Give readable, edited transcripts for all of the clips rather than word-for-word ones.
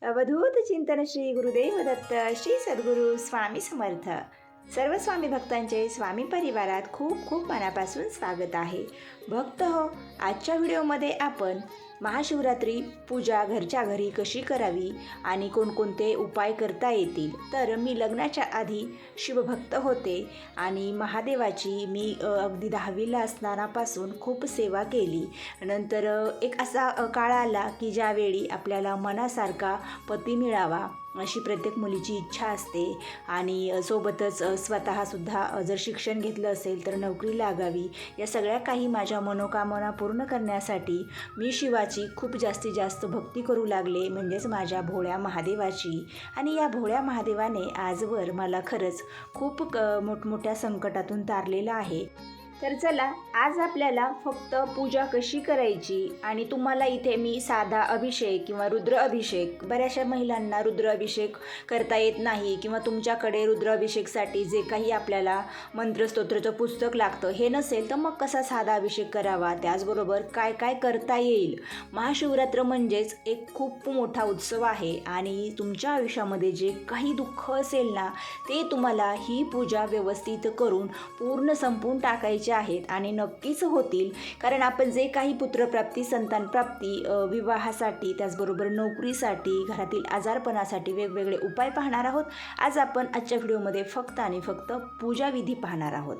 अवधूत चिंतन श्री गुरुदेव दत्त श्री सद्गुरू स्वामी समर्थ. सर्व स्वामी भक्तांचे स्वामी परिवारात खूप खूप मनापासून स्वागत आहे. भक्त हो, आजच्या व्हिडिओमध्ये आपण महाशिवरात्री पूजा घरच्या घरी कशी करावी आणि कोणकोणते उपाय करता येतील. तर मी लग्नाच्या आधी शिवभक्त होते आणि महादेवाची मी अगदी 10वीला असतानापासून खूप सेवा केली. नंतर एक असा काळ आला की ज्यावेळी आपल्याला मनासारखा पती मिळावा अशी प्रत्येक मुलीची इच्छा असते आणि सोबतच स्वतःसुद्धा जर शिक्षण घेतलं असेल तर नोकरी लागावी. या सगळ्या काही माझ्या मनोकामना पूर्ण करण्यासाठी मी शिवाची खूप जास्तीत जास्त भक्ती करू लागले, म्हणजेच माझ्या भोळ्या महादेवाची. आणि या भोळ्या महादेवाने आजवर मला खरंच खूप मोठमोठ्या संकटातून तारलेलं आहे. तर चला, आज आपल्याला फक्त पूजा कशी करायची आणि तुम्हाला इथे मी साधा अभिषेक किंवा रुद्र अभिषेक, बऱ्याचशा महिलांना रुद्र अभिषेक करता येत नाही किंवा तुमच्याकडे रुद्र अभिषेकसाठी जे काही आपल्याला मंत्रस्तोत्राचं पुस्तक लागतं हे नसेल तर मग कसा साधा अभिषेक करावा, त्याचबरोबर काय काय करता येईल. महाशिवरात्र म्हणजेच एक खूप मोठा उत्सव आहे आणि तुमच्या आयुष्यामध्ये जे काही दुःख असेल ना ते तुम्हाला ही पूजा व्यवस्थित करून पूर्ण संपवून टाकायची आहेत आणि नक्कीच होतील. कारण आपण जे काही पुत्रप्राप्ती, संतानप्राप्ती, विवाहासाठी, त्याचबरोबर नोकरीसाठी, घरातील आजारपणासाठी वेगवेगळे उपाय पाहणार आहोत. आज आपण आजच्या व्हिडिओमध्ये फक्त आणि फक्त पूजाविधी पाहणार आहोत.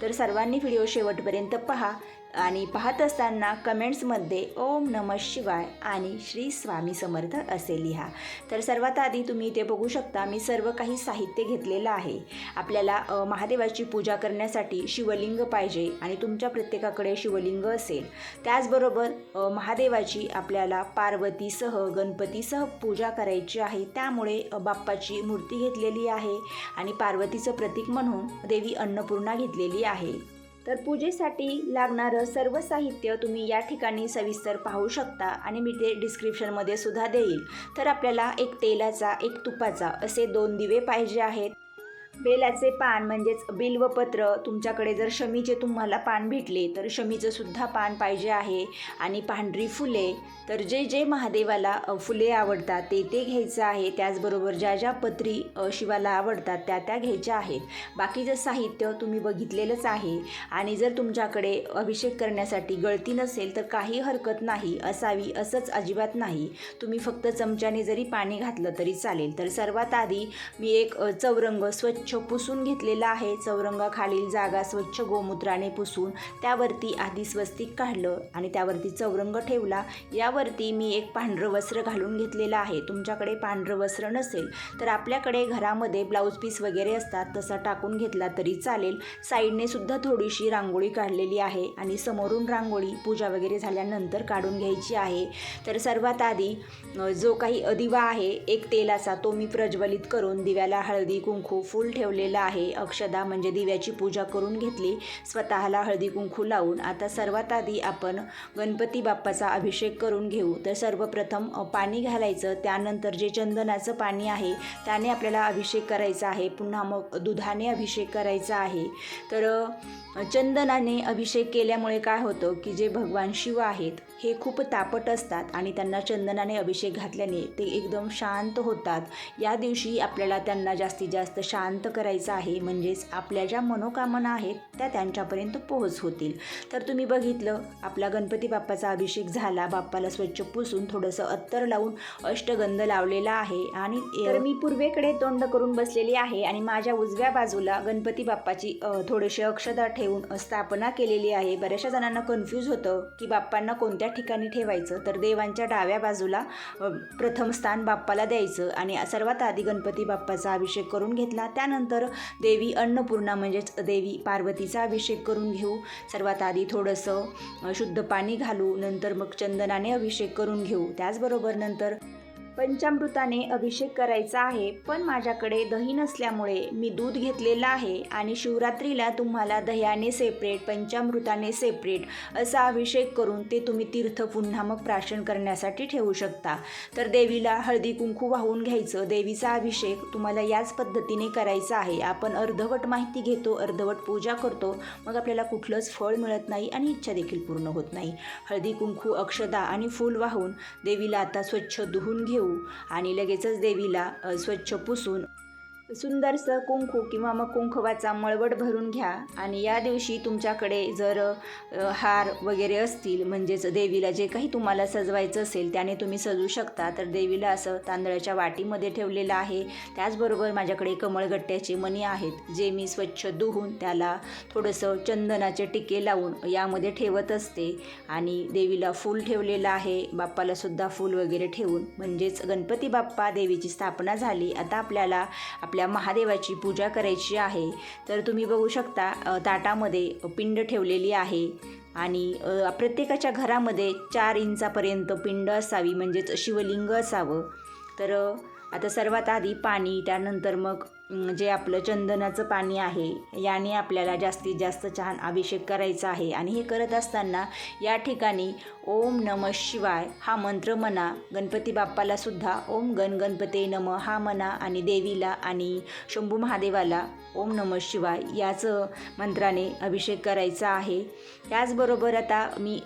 तर सर्वांनी व्हिडिओ शेवटपर्यंत पहा आणि पाहत असताना कमेंट्समध्ये ओम नमः शिवाय आणि श्री स्वामी समर्थ असे लिहा. तर सर्वात आधी तुम्ही इथे बघू शकता मी सर्व काही साहित्य घेतलेलं आहे. आपल्याला महादेवाची पूजा करण्यासाठी शिवलिंग पाहिजे आणि तुमच्या प्रत्येकाकडे शिवलिंग असेल. त्याचबरोबर महादेवाची आपल्याला पार्वतीसह गणपतीसह पूजा करायची आहे. त्यामुळे बाप्पाची मूर्ती घेतलेली आहे आणि पार्वतीचं प्रतीक म्हणून देवी अन्नपूर्णा घेतलेली आहे. तर पूजेसाठी लागणारं सर्व साहित्य तुम्ही या ठिकाणी सविस्तर पाहू शकता आणि मी ते डिस्क्रिप्शनमध्ये सुद्धा देईल. तर आपल्याला एक तेलाचा, एक तुपाचा असे 2 दिवे पाहिजे आहेत. बेलाचे पान म्हणजेच बिल्वपत्र, तुमच्याकडे जर शमीचे तुम्हाला पान भेटले तर शमीचं सुद्धा पान पाहिजे आहे. आणि पांढरी फुले, तर जे जे महादेवाला फुले आवडतात ते घ्यायचं आहे. त्याचबरोबर ज्या ज्या पत्री शिवाला आवडतात त्या घ्यायच्या आहेत. बाकीचं साहित्य तुम्ही बघितलेलंच आहे. आणि जर तुमच्याकडे अभिषेक करण्यासाठी गळती नसेल तर काही हरकत नाही, असावी असंच अजिबात नाही. तुम्ही फक्त चमच्याने जरी पाणी घातलं तरी चालेल. तर सर्वात आधी मी एक चौरंग स्वच्छ पुसून घेतलेला आहे. चौरंगाखालील जागा स्वच्छ गोमूत्राने पुसून त्यावरती आधी स्वस्तिक काढलं आणि त्यावरती चौरंग ठेवला. यावरती मी एक पांढरं वस्त्र घालून घेतलेलं आहे. तुमच्याकडे पांढरं वस्त्र नसेल तर आपल्याकडे घरामध्ये ब्लाऊज पीस वगैरे असतात तसा टाकून घेतला तरी चालेल. साईडने सुद्धा थोडीशी रांगोळी काढलेली आहे आणि समोरून रांगोळी पूजा वगैरे झाल्यानंतर काढून घ्यायची आहे. तर सर्वात आधी जो काही दिवा आहे एक तेलाचा तो मी प्रज्वलित करून दिव्याला हळदी कुंकू फूल ठेवलेला आहे. अक्षदा म्हणजे दिव्याची पूजा करून घेतली, स्वतःला हळदी कुंकू लावून. आता सर्वात आधी आपण गणपती बाप्पाचा अभिषेक करून घेऊ. तर सर्वप्रथम पाणी घालायचं, त्यानंतर जे चंदनाचं पाणी आहे त्याने आपल्याला अभिषेक करायचा आहे. पुन्हा मग दुधाने अभिषेक करायचा आहे. तर चंदनाने अभिषेक केल्यामुळे काय होतं की जे भगवान शिव आहेत हे खूप तापट असतात आणि त्यांना चंदनाने अभिषेक घातल्याने ते एकदम शांत होतात. या दिवशी आपल्याला त्यांना जास्तीत जास्त शांत करायचं आहे, म्हणजेच आपल्या ज्या मनोकामना आहेत त्या त्यांच्यापर्यंत पोहोच होतील. तर तुम्ही बघितलं आपला गणपती बाप्पाचा अभिषेक झाला. बाप्पाला स्वच्छ पुसून थोडंसं अत्तर लावून अष्टगंध लावलेला आहे. आणि तर मी पूर्वेकडे तोंड करून बसलेली आहे आणि माझ्या उजव्या बाजूला गणपती बाप्पाची थोडेसे अक्षदा ठेवून स्थापना केलेली आहे. बऱ्याचशा जणांना कन्फ्यूज होतं की बाप्पांना कोणत्या ठिकाणी ठेवायचं. तर देवांच्या डाव्या बाजूला प्रथम स्थान बाप्पाला द्यायचं आणि सर्वात आधी गणपती बाप्पाचा अभिषेक करून घेतला. त्यानंतर देवी अन्नपूर्णा म्हणजेच देवी पार्वतीचा अभिषेक करून घेऊ. सर्वात आधी थोडंसं शुद्ध पाणी घालू, नंतर मग चंदनाने अभिषेक करून घेऊ. त्याचबरोबर नंतर पंचामृताने अभिषेक करायचा आहे. पण माझ्याकडे दही नसल्यामुळे मी दूध घेतलेलं आहे आणि शिवरात्रीला तुम्हाला दह्याने सेपरेट, पंचामृताने सेपरेट असा अभिषेक करून ते तुम्ही तीर्थ पुन्हा मग प्राशन करण्यासाठी ठेवू शकता. तर देवीला हळदी कुंकू वाहून घ्यायचं. देवीचा अभिषेक तुम्हाला याच पद्धतीने करायचा आहे. आपण अर्धवट माहिती घेतो, अर्धवट पूजा करतो, मग आपल्याला कुठलंच फळ मिळत नाही आणि इच्छा देखील पूर्ण होत नाही. हळदी कुंकू, अक्षदा आणि फूल वाहून देवीला आता स्वच्छ धुवून घेऊ. घेऊ आणि लगेचच देवीला स्वच्छ पुसून सुंदरसं कुंकू किंवा मग कुंकवाचा मळवट भरून घ्या. आणि या दिवशी तुमच्याकडे जर हार वगैरे असतील, म्हणजेच देवीला जे काही तुम्हाला सजवायचं असेल त्याने तुम्ही सजवू शकता. तर देवीला असं तांदळाच्या वाटीमध्ये ठेवलेलं आहे. त्याचबरोबर माझ्याकडे कमळगट्ट्याचे मणी आहेत, जे मी स्वच्छ धुवून त्याला थोडंसं चंदनाचे टिके लावून यामध्ये ठेवत असते. आणि देवीला फूल ठेवलेलं आहे, बाप्पालासुद्धा फूल वगैरे ठेवून, म्हणजेच गणपती बाप्पा देवीची स्थापना झाली. आता आपल्याला आपल्या महादेवाची पूजा करायची आहे. तर तुम्ही बघू शकता ताटामध्ये पिंड ठेवलेली आहे आणि प्रत्येकाच्या घरामध्ये 4 इंचापर्यंत पिंड असावी, म्हणजेच शिवलिंग असावं. तर आता सर्वात आधी पाणी, त्यानंतर मग जे आपलं चंदनाचं पाणी आहे, याने आपल्याला जास्तीत जास्त छान अभिषेक करायचा आहे. आणि हे करत असताना या ठिकाणी ओम नमः शिवाय हा मंत्र म्हणा. गणपती बाप्पालासुद्धा ओम गण गणपते नमः हा म्हणा आणि देवीला आणि शंभू महादेवाला ओम नमः शिवाय याच मंत्राने अभिषेक करायचा आहे. त्याचबरोबर आता मी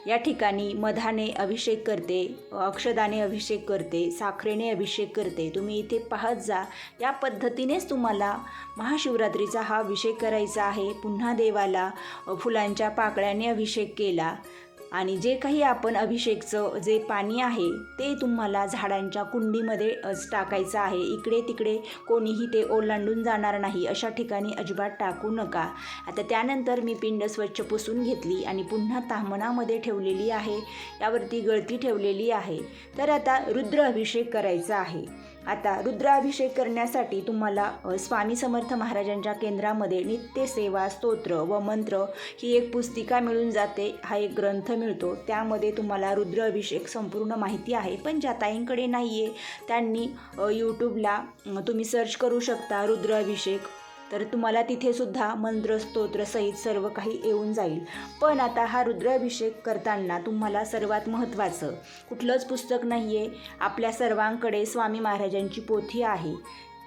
या ठिकाणी मधाने अभिषेक करते, अक्षदाने अभिषेक करते, साखरेने अभिषेक करते. तुम्ही इथे पाहत जा. या पद्धतीनेच तुम्हाला महाशिवरात्रीचा हा अभिषेक करायचा आहे. पुन्हा देवाला फुलांच्या पाकळ्याने अभिषेक केला आणि जे काही आपण अभिषेकचं जे पाणी आहे ते तुम्हाला झाडांच्या कुंडीमध्ये टाकायचं आहे. इकडे तिकडे कोणीही ते ओलांडून जाणार नाही, अशा ठिकाणी अजिबात टाकू नका. आता त्यानंतर मी पिंड स्वच्छ पुसून घेतली आणि पुन्हा ताम्हणामध्ये ठेवलेली आहे, यावरती गळती ठेवलेली आहे. तर आता रुद्र अभिषेक करायचा आहे. आता रुद्राभिषेक करण्यासाठी तुम्हाला स्वामी समर्थ महाराजांच्या केंद्रामध्ये नित्यसेवा स्तोत्र व मंत्र ही एक पुस्तिका मिळून जाते. हा एक ग्रंथ मिळतो, त्यामध्ये तुम्हाला रुद्राभिषेक संपूर्ण माहिती आहे. पण ज्या ताईंकडे नाही आहे त्यांनी यूट्यूबला तुम्ही सर्च करू शकता रुद्राभिषेक, तर तुम्हाला तिथेसुद्धा मंत्र स्तोत्रसहित सर्व काही येऊन जाईल. पण आता हा रुद्राभिषेक करताना तुम्हाला सर्वात महत्त्वाचं कुठलंच पुस्तक नाही आहे, आपल्या सर्वांकडे स्वामी महाराजांची पोथी आहे.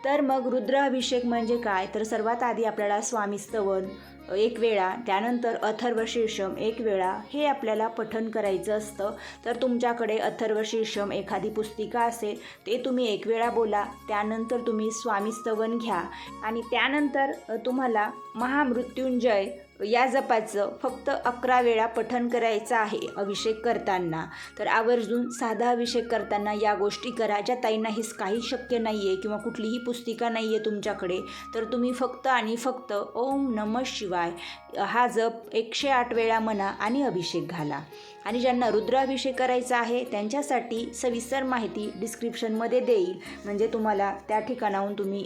तर मग रुद्राभिषेक म्हणजे काय, तर सर्वात आधी आपल्याला स्वामी स्तवन 1 वेळा, त्यानंतर अथर्वशीर्षम 1 वेळा हे आपल्याला पठण करायचं असतं. तर तुमच्याकडे अथर्वशीर्षम एखादी पुस्तिका असेल ते तुम्ही 1 वेळा बोला. त्यानंतर तुम्ही स्वामी स्तवन घ्या आणि त्यानंतर तुम्हाला महामृत्युंजय या जपाचं फक्त 11 वेळा पठण करायचं आहे अभिषेक करताना. तर आवर्जून साधा अभिषेक करताना या गोष्टी करा. ज्या ताईंना हे काही शक्य नाही आहे किंवा कुठलीही पुस्तिका नाही आहे तुमच्याकडे, तर तुम्ही फक्त आणि फक्त ओम नमः शिवाय हा जप 108 वेळा म्हणा आणि अभिषेक घाला. आणि ज्यांना रुद्राभिषेक करायचा आहे त्यांच्यासाठी सविस्तर माहिती डिस्क्रिप्शनमध्ये देईल, म्हणजे तुम्हाला त्या ठिकाणाहून तुम्ही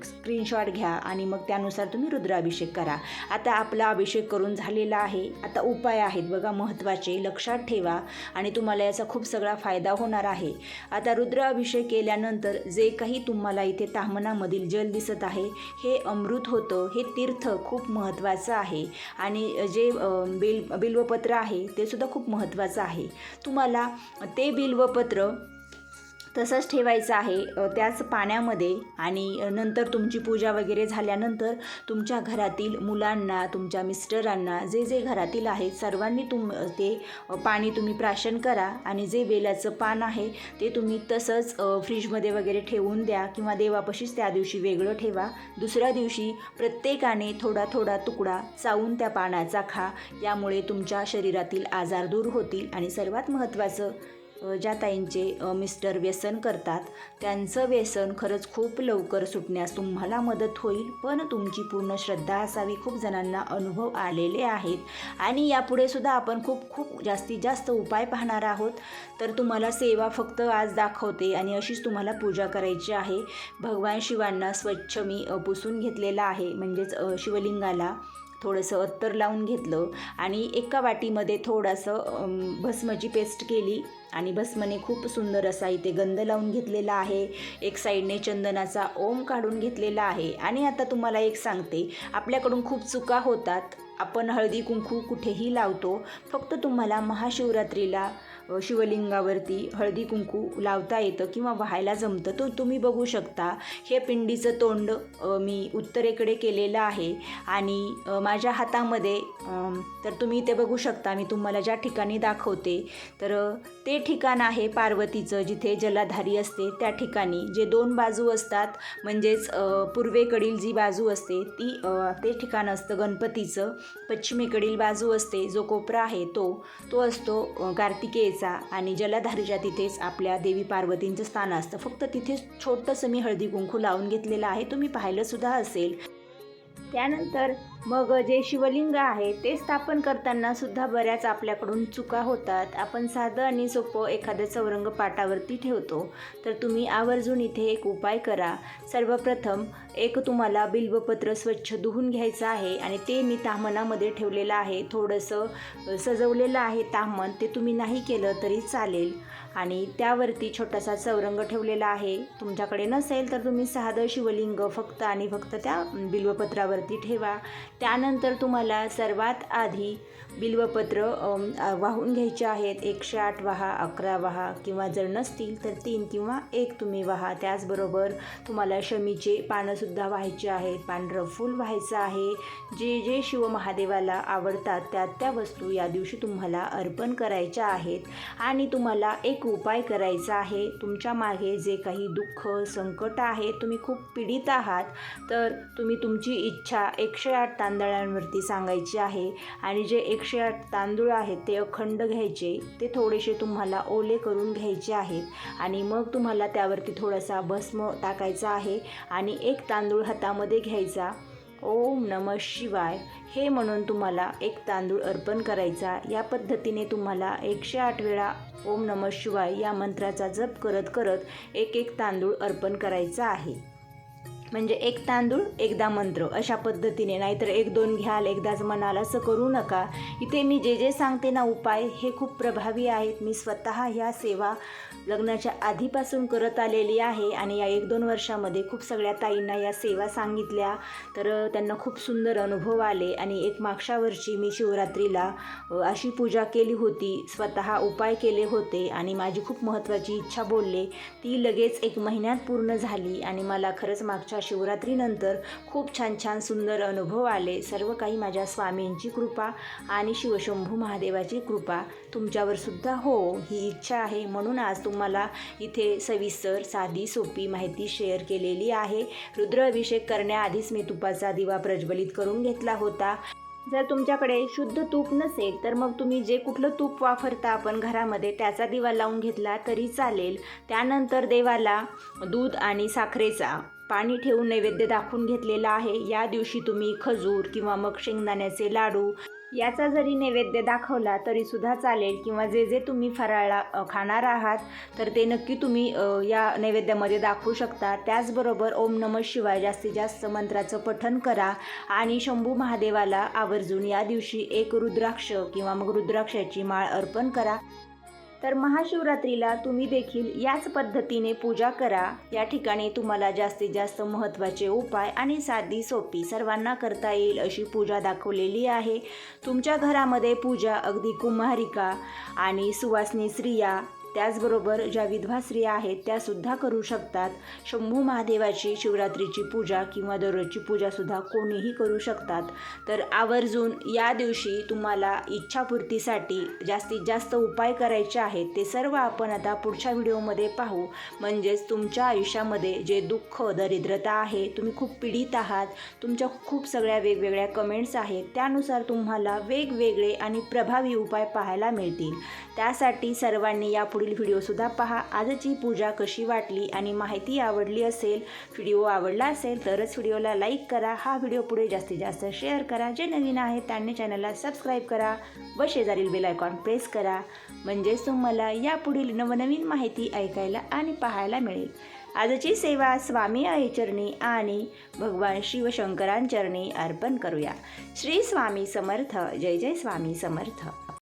स्क्रीनशॉट घ्या आणि मग त्यानुसार तुम्ही रुद्राभिषेक करा. आता आपला अभिषेक करून झालेला आहे. आता उपाय आहेत बघा महत्त्वाचे, लक्षात ठेवा आणि तुम्हाला याचा खूप सगळा फायदा होणार आहे. आता रुद्राभिषेक केल्यानंतर जे काही तुम्हाला इथे ताम्हणामधील जल दिसत आहे हे अमृत होतं. हे तीर्थ खूप महत्त्वाचं आहे आणि जे बिल्वपत्र आहे ते सुद्धा खूप महत्त्वाचं आहे. तुम्हाला ते बिल्वपत्र तसंच ठेवायचं आहे त्याच पाण्यामध्ये. आणि नंतर तुमची पूजा वगैरे झाल्यानंतर तुमच्या घरातील मुलांना, तुमच्या मिस्टरांना, जे जे घरातील आहेत सर्वांनी ते पाणी तुम्ही प्राशन करा. आणि जे बेलाचं पान आहे ते तुम्ही तसंच फ्रीजमध्ये वगैरे ठेवून द्या किंवा देवापाशीच त्या दिवशी वेगळं ठेवा. दुसऱ्या दिवशी प्रत्येकाने थोडा थोडा तुकडा चावून त्या पानाचा खा. यामुळे तुमच्या शरीरातील आजार दूर होतील. आणि सर्वात महत्त्वाचं, ज्या ताईंचे मिस्टर व्यसन करतात त्यांचं व्यसन खरंच खूप लवकर सुटण्यास तुम्हाला मदत होईल. पण तुमची पूर्ण श्रद्धा असावी. खूप जणांना अनुभव आलेले आहेत आणि यापुढे सुद्धा आपण खूप जास्तीत जास्त उपाय पाहणार आहोत. तर तुम्हाला सेवा फक्त आज दाखवते आणि अशीच तुम्हाला पूजा करायची आहे. भगवान शिवांना स्वच्छ मी पुसून घेतलेलं आहे, म्हणजेच शिवलिंगाला थोडंसं अत्तर लावून घेतलं आणि एका वाटीमध्ये थोडंसं भस्मची पेस्ट केली आणि भस्मने खूप सुंदर असा इथे गंध लावून घेतलेला आहे. एक साईडने चंदनाचा ओम काढून घेतलेला आहे. आणि आता तुम्हाला एक सांगते, आपल्याकडून खूप चुका होतात आपण हळदी कुंकू कुठेही लावतो, फक्त तुम्हाला महाशिवरात्रीला शिवलिंगावरती हळदी कुंकू लावता येतं किंवा वाहायला जमतं. तो तुम्ही बघू शकता. हे पिंडीचं तोंड मी उत्तरेकडे केलेलं आहे आणि माझ्या हातामध्ये तर तुम्ही ते बघू शकता. मी तुम्हाला ज्या ठिकाणी दाखवते तर ते ठिकाण आहे पार्वतीचं, जिथे जलाधारी असते त्या ठिकाणी जे 2 बाजू असतात, म्हणजेच पूर्वेकडील जी बाजू असते ते ठिकाण असतं गणपतीचं. पश्चिमेकडील बाजू असते, जो कोपरा आहे तो असतो कार्तिकेयचा आणि जलाधारीच्या तिथेच आपल्या देवी पार्वतींचं स्थान असतं. फक्त तिथे छोटंसं मी हळदी कुंकू लावून घेतलेलं आहे, तुम्ही पाहिलंसुद्धा असेल. त्यानंतर मग जे शिवलिंग आहे ते स्थापन करताना सुद्धा बऱ्याच आपल्याकडून चुका होतात. आपण साधं आणि सोपं एखादं चौरंग पाटावरती ठेवतो, तर तुम्ही आवर्जून इथे एक उपाय करा. सर्वप्रथम एक तुम्हाला बिल्वपत्र स्वच्छ धुवून घ्यायचं आहे आणि ते मी ताम्हणामध्ये ठेवलेलं आहे. थोडंसं सजवलेलं आहे ताम्हण, ते तुम्ही नाही केलं तरी चालेल. आणि त्यावरती छोटासा चौरंग ठेवलेला आहे. तुमच्याकडे नसेल तर तुम्ही साधं शिवलिंग फक्त आणि फक्त त्या बिल्वपत्रावरती ठेवा. त्यानंतर तुम्हाला सर्वात आधी बिल्वपत्र वाहून घ्यायचे आहेत. 108 वाहा, 11 वाहा किंवा जर नसतील तर 3 किंवा 1 तुम्ही वाहा. त्याचबरोबर तुम्हाला शमीचे पानंसुद्धा व्हायचे आहेत, पांढरं फूल व्हायचं आहे. जे जे शिव महादेवाला आवडतात त्या वस्तू या दिवशी तुम्हाला अर्पण करायच्या आहेत. आणि तुम्हाला एक उपाय करायचा आहे. तुमच्या मागे जे काही दुःख संकट आहे, तुम्ही खूप पीडित आहात, तर तुम्ही तुमची इच्छा 108 तांदळांवरती सांगायची आहे. आणि जे 108 तांदूळ आहेत ते अखंड घ्यायचे. ते थोडेसे तुम्हाला ओले करून घ्यायचे आहेत आणि मग तुम्हाला त्यावरती थोडासा भस्म टाकायचा आहे आणि 1 तांदूळ हातामध्ये घ्यायचा. ओम नमः शिवाय हे म्हणून तुम्हाला 1 तांदूळ अर्पण करायचा. या पद्धतीने तुम्हाला 108 वेळा ओम नमः शिवाय या मंत्राचा जप करत करत 1 तांदूळ अर्पण करायचा आहे. म्हणजे 1 तांदूळ एकदा मंत्र, अशा पद्धतीने. नाहीतर 1-2 घ्याल एकदाच म्हणाल, असं करू नका. इथे मी जे सांगते ना उपाय, हे खूप प्रभावी आहेत. मी स्वतः ह्या सेवा लग्नाच्या आधीपासून करत आलेली आहे आणि या 1-2 वर्षामध्ये खूप सगळ्या ताईंना या सेवा सांगितल्या, तर त्यांना खूप सुंदर अनुभव आले. आणि एक मागच्या वर्षी मी शिवरात्रीला अशी पूजा केली होती, स्वतः उपाय केले होते आणि माझी खूप महत्त्वाची इच्छा बोलले. ती लगेच 1 महिन्यात पूर्ण झाली आणि मला खरंच मागच्या शिवरात्रीनंतर खूप छान सुंदर अनुभव आले. सर्व काही माझ्या स्वामींची कृपा आणि शिवशंभू महादेवाची कृपा तुमच्यावर सुद्धा हो, ही इच्छा आहे. म्हणून आज तुम्हाला इथे सविस्तर साधी सोपी माहिती शेअर केलेली आहे. रुद्राभिषेक करण्याआधीच मी तुपाचा दिवा प्रज्वलित करून घेतला होता. जर तुमच्याकडे शुद्ध तूप नसेल तर मग तुम्ही जे कुठलं तूप वापरता आपण घरामध्ये त्याचा दिवा लावून घेतला तरी चालेल. त्यानंतर देवाला दूध आणि साखरेचा पाणी ठेवून नैवेद्य दाखवून घेतलेला आहे. या दिवशी तुम्ही खजूर किंवा मग शेंगदाण्याचे लाडू याचा जरी नैवेद्य दाखवला तरीसुद्धा चालेल, किंवा जे तुम्ही फराळा खाणार आहात तर ते नक्की तुम्ही या नैवेद्यामध्ये दाखवू शकता. त्याचबरोबर ओम नमः शिवाय जास्तीत जास्त मंत्राचं पठण करा आणि शंभू महादेवाला आवर्जून या दिवशी 1 रुद्राक्ष किंवा मग रुद्राक्षाची माळ अर्पण करा. तर महाशिवरात्रीला तुम्ही देखील याच पद्धतीने पूजा करा. या ठिकाणी तुम्हाला जास्तीत जास्त महत्त्वाचे उपाय आणि साधी सोपी सर्वांना करता येईल अशी पूजा दाखवलेली आहे. तुमच्या घरामध्ये पूजा अगदी कुमारिका आणि सुवासिनी स्त्रिया, त्याचबरोबर ज्या विधवा स्त्रिया आहेत त्यासुद्धा करू शकतात. शंभू महादेवाची शिवरात्रीची पूजा किंवा दररोजची पूजासुद्धा कोणीही करू शकतात. तर आवर्जून या दिवशी तुम्हाला इच्छापूर्तीसाठी जास्तीत जास्त उपाय करायचे आहेत. ते सर्व आपण आता पुढच्या व्हिडिओमध्ये पाहू. म्हणजेच तुमच्या आयुष्यामध्ये जे दुःख दरिद्रता आहे, तुम्ही खूप पीडित आहात, तुमच्या खूप सगळ्या वेगवेगळ्या कमेंट्स आहेत, त्यानुसार तुम्हाला वेगवेगळे आणि प्रभावी उपाय पाहायला मिळतील. त्यासाठी सर्वांनी यापुढे व्हिडिओसुद्धा पहा. आजची पूजा कशी वाटली आणि माहिती आवडली असेल, व्हिडिओ आवडला असेल तरच व्हिडिओला लाईक करा. हा व्हिडिओ पुढे जास्तीत जास्त शेअर करा. जे नवीन आहेत त्यांनी चॅनलला सबस्क्राईब करा व शेजारील बेल आयकॉन प्रेस करा. म्हणजेच तुम्हाला यापुढील नवनवीन माहिती ऐकायला आणि पाहायला मिळेल. आजची सेवा स्वामी आईचरणी आणि भगवान शिवशंकरांचरणी अर्पण करूया. श्री स्वामी समर्थ. जय जय स्वामी समर्थ.